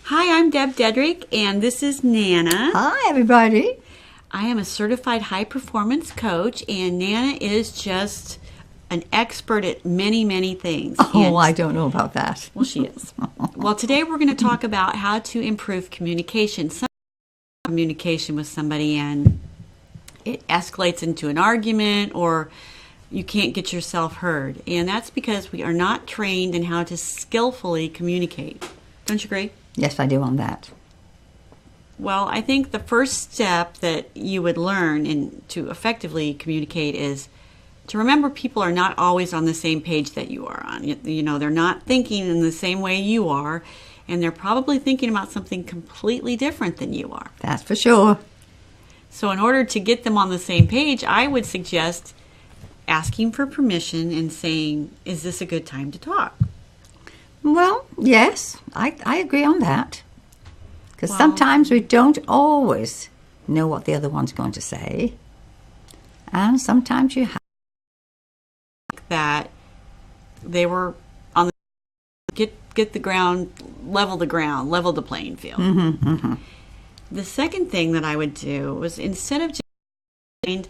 Hi, I'm Deb Dedrick, and this is Nana. Hi, everybody. I am a certified high-performance coach, and Nana is just an expert at many, many things. Oh, I don't know about that. Well, she is. Well, today we're going to talk about how to improve communication. Some communication with somebody, and it escalates into an argument, or you can't get yourself heard. And that's because we are not trained in how to skillfully communicate. Don't you agree? Yes, I do on that. Well, I think the first step that you would learn to effectively communicate is to remember people are not always on the same page that you are on. You know, they're not thinking in the same way you are, and they're probably thinking about something completely different than you are. That's for sure. So in order to get them on the same page, I would suggest asking for permission and saying, is this a good time to talk? Well, yes, I agree on that. Because Well, sometimes we don't always know what the other one's going to say. And sometimes you have. that they were on the get the ground, level the playing field. The second thing that I would do was, instead of just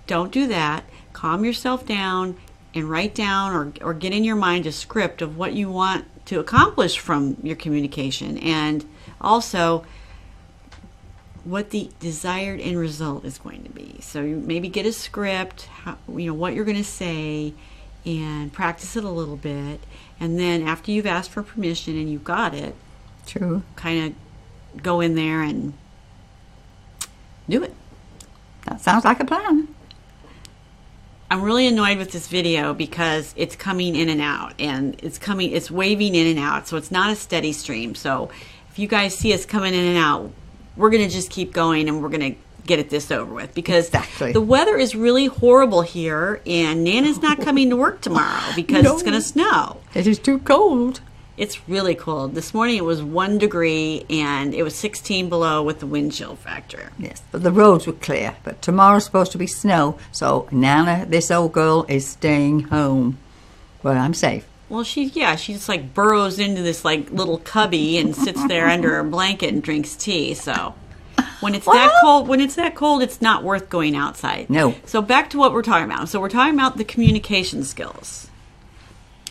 don't do that, calm yourself down and write down or get in your mind a script of what you want to accomplish from your communication, and also what the desired end result is going to be. So you maybe get a script, what you're going to say, and practice it a little bit. And then after you've asked for permission and you've got it, True. kind of go in there and do it. That sounds like a plan. I'm really annoyed with this video because it's coming in and out, and it's waving in and out, so it's not a steady stream. So if you guys see us coming in and out, we're going to just keep going, and we're going to get this over with, because Exactly. the weather is really horrible here, and Nana's not coming to work tomorrow because No. it's going to snow. It is too cold. It's really cold. This morning it was 1 degree, and it was 16 below with the wind chill factor. Yes, but the roads were clear. But tomorrow's supposed to be snow, so Nana, this old girl, is staying home. But I'm safe. Well, she just like burrows into this like little cubby and sits there under her blanket and drinks tea. So when it's that cold, it's not worth going outside. No. So back to what we're talking about. So we're talking about the communication skills.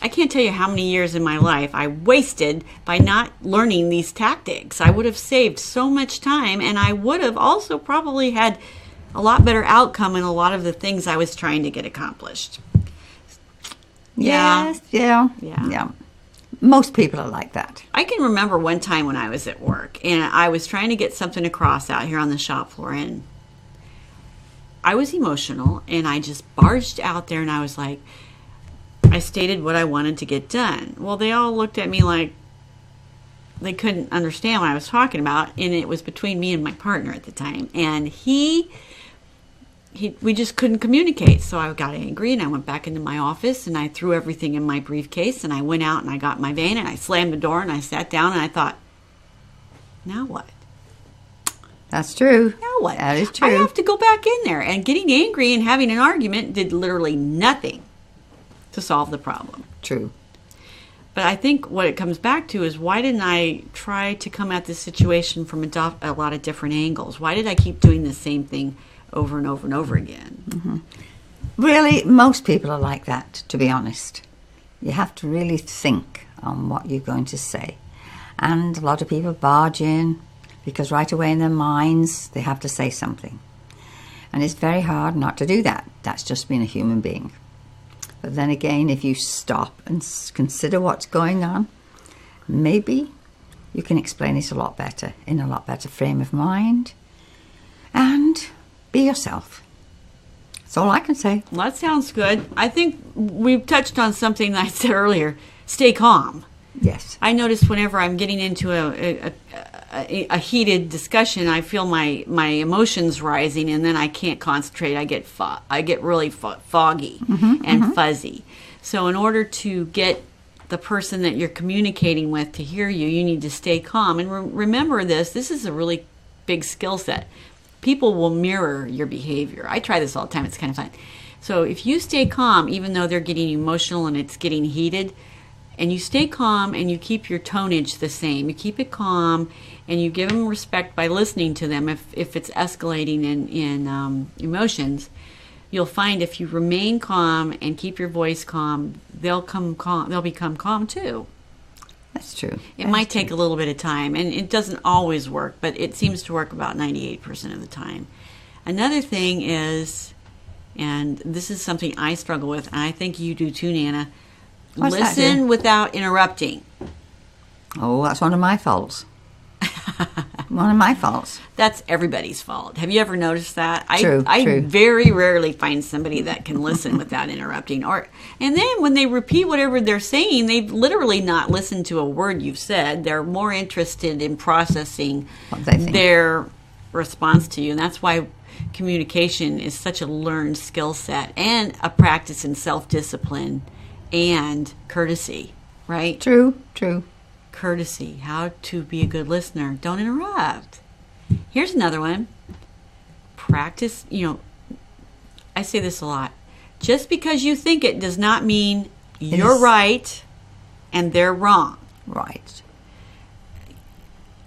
I can't tell you how many years in my life I wasted by not learning these tactics. I would have saved so much time, and I would have also probably had a lot better outcome in a lot of the things I was trying to get accomplished. Yes, yeah. Most people are like that. I can remember one time when I was at work, and I was trying to get something across out here on the shop floor, and I was emotional, and I just barged out there, and I was like, I stated what I wanted to get done. Well, they all looked at me like they couldn't understand what I was talking about, and it was between me and my partner at the time, and we just couldn't communicate. So I got angry, and I went back into my office, and I threw everything in my briefcase, and I went out and I got my van, and I slammed the door, and I sat down, and I thought, now what? That's true. Now what? That is true. I have to go back in there, and getting angry and having an argument did literally nothing to solve the problem. True. But I think what it comes back to is, why didn't I try to come at this situation from a lot of different angles? Why did I keep doing the same thing over and over and over again? Mm-hmm. Really, most people are like that, to be honest. You have to really think on what you're going to say. And a lot of people barge in because right away in their minds they have to say something. And it's very hard not to do that. That's just being a human being. But then again, if you stop and consider what's going on, maybe you can explain it a lot better, in a lot better frame of mind. And be yourself. That's all I can say. Well, that sounds good. I think we've touched on something that I said earlier. Stay calm. Yes. I notice whenever I'm getting into a heated discussion, I feel my emotions rising, and then I can't concentrate. I get really foggy and fuzzy. So in order to get the person that you're communicating with to hear you, you need to stay calm. And remember this is a really big skill set. People will mirror your behavior. I try this all the time. It's kind of fun. So if you stay calm, even though they're getting emotional and it's getting heated, and you stay calm and you keep your tonage the same. You keep it calm and you give them respect by listening to them. If it's escalating in emotions, you'll find if you remain calm and keep your voice calm, they'll become calm too. That's true. It might take a little bit of time, and it doesn't always work, but it seems to work about 98% of the time. Another thing is, and this is something I struggle with, and I think you do too, Nana, listen without interrupting. Oh, that's one of my faults. One of my faults. That's everybody's fault. Have you ever noticed that? True. I very rarely find somebody that can listen without interrupting. And then when they repeat whatever they're saying, they've literally not listened to a word you've said. They're more interested in processing their response to you. And that's why communication is such a learned skill set and a practice in self-discipline and courtesy, right? True. Courtesy, how to be a good listener. Don't interrupt. Here's another one. Practice, I say this a lot. Just because you think it does not mean you're right and they're wrong. Right.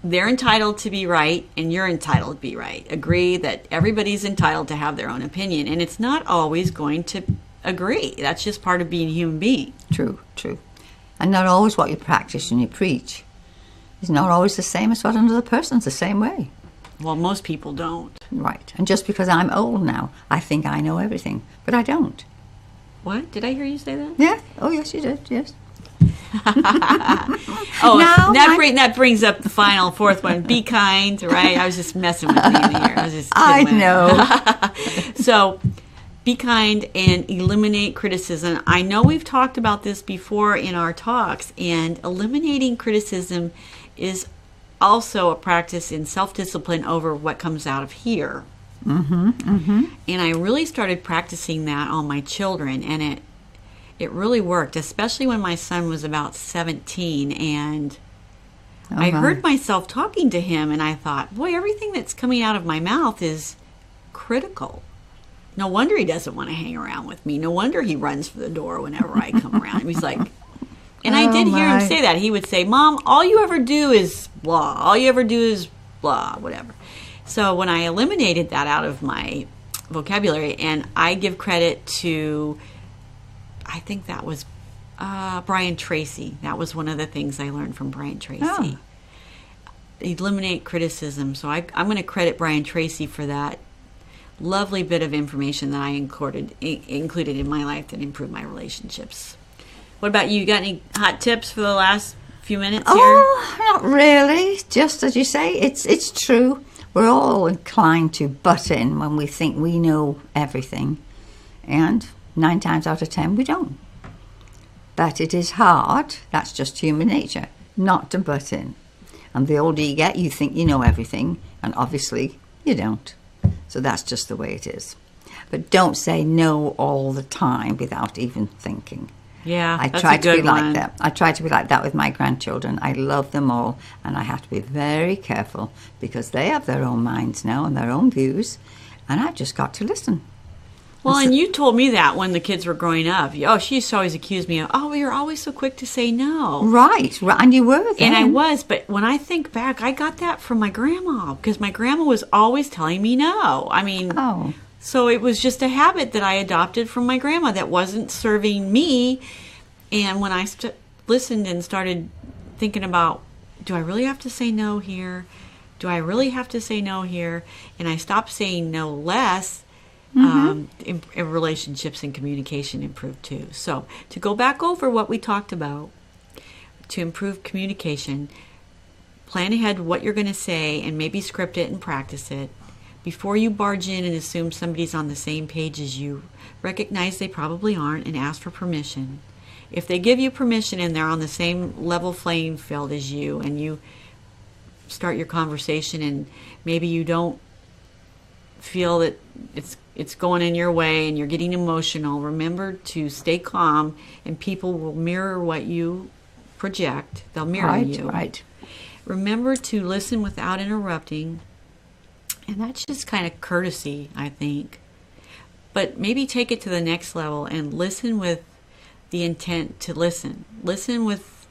They're entitled to be right and you're entitled to be right. Agree that everybody's entitled to have their own opinion, and it's not always going to agree. That's just part of being a human being. True. And not always what you practice and you preach is not always the same as what another person's the same way. Well, most people don't. Right. And just because I'm old now, I think I know everything. But I don't. What? Did I hear you say that? Yeah. Oh, yes, you did. Yes. That brings up the final fourth one. Be kind, right? I was just messing with you here. I know. So, be kind and eliminate criticism. I know we've talked about this before in our talks, and eliminating criticism is also a practice in self-discipline over what comes out of here. And I really started practicing that on my children, and it really worked, especially when my son was about 17, and I heard myself talking to him, and I thought, boy, everything that's coming out of my mouth is critical. No wonder he doesn't want to hang around with me. No wonder he runs for the door whenever I come around. He's like, and I did hear him say that. He would say, Mom, all you ever do is blah. All you ever do is blah, whatever. So when I eliminated that out of my vocabulary, and I give credit to, I think that was Brian Tracy. That was one of the things I learned from Brian Tracy. Eliminate criticism. So I'm going to credit Brian Tracy for that lovely bit of information that I included in my life that improved my relationships. What about you? You got any hot tips for the last few minutes here? Oh, not really. Just as you say, it's true. We're all inclined to butt in when we think we know everything. And 9 times out of 10, we don't. But it is hard, that's just human nature, not to butt in. And the older you get, you think you know everything, and obviously you don't. So that's just the way it is. But don't say no all the time without even thinking. Yeah, I try to be like that. I try to be like that with my grandchildren. I love them all, and I have to be very careful because they have their own minds now and their own views, and I've just got to listen. Well, and you told me that when the kids were growing up. Oh, she used to always accuse me of, you're always so quick to say no. Right, and you were then. And I was, but when I think back, I got that from my grandma because my grandma was always telling me no. I mean, so it was just a habit that I adopted from my grandma that wasn't serving me. And when I listened and started thinking about, do I really have to say no here? Do I really have to say no here? And I stopped saying no less. In relationships and communication improved too. So to go back over what we talked about, to improve communication, plan ahead what you're going to say and maybe script it and practice it. Before you barge in and assume somebody's on the same page as you, recognize they probably aren't and ask for permission. If they give you permission and they're on the same level playing field as you, and you start your conversation and maybe you don't feel that it's going in your way and you're getting emotional, remember to stay calm, and people will mirror what you project. They'll mirror you. Right. Remember to listen without interrupting, and that's just kind of courtesy, I think. But maybe take it to the next level and listen with the intent to listen. Listen with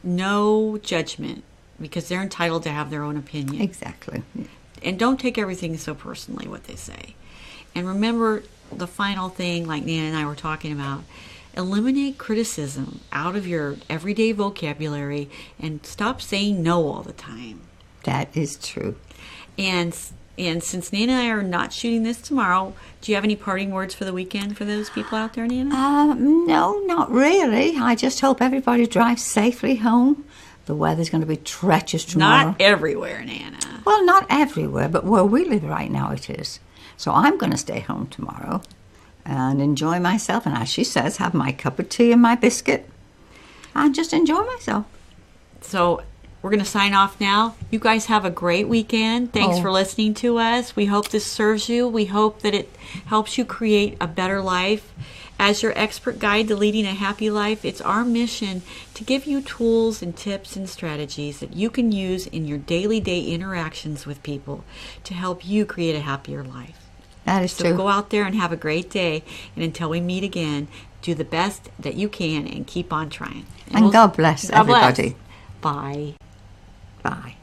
no judgment, because they're entitled to have their own opinion. Exactly. And don't take everything so personally, what they say. And remember the final thing, like Nana and I were talking about, eliminate criticism out of your everyday vocabulary and stop saying no all the time. That is true. And since Nana and I are not shooting this tomorrow, do you have any parting words for the weekend for those people out there, Nana? No, not really. I just hope everybody drives safely home. The weather's going to be treacherous tomorrow. Not everywhere, Nana. Well, not everywhere, but where we live right now it is. So I'm going to stay home tomorrow and enjoy myself. And as she says, have my cup of tea and my biscuit and just enjoy myself. So we're going to sign off now. You guys have a great weekend. Thanks for listening to us. We hope this serves you. We hope that it helps you create a better life. As your expert guide to leading a happy life, it's our mission to give you tools and tips and strategies that you can use in your daily day interactions with people to help you create a happier life. That is true. So go out there and have a great day. And until we meet again, do the best that you can and keep on trying. And God bless everybody. Bye. Bye.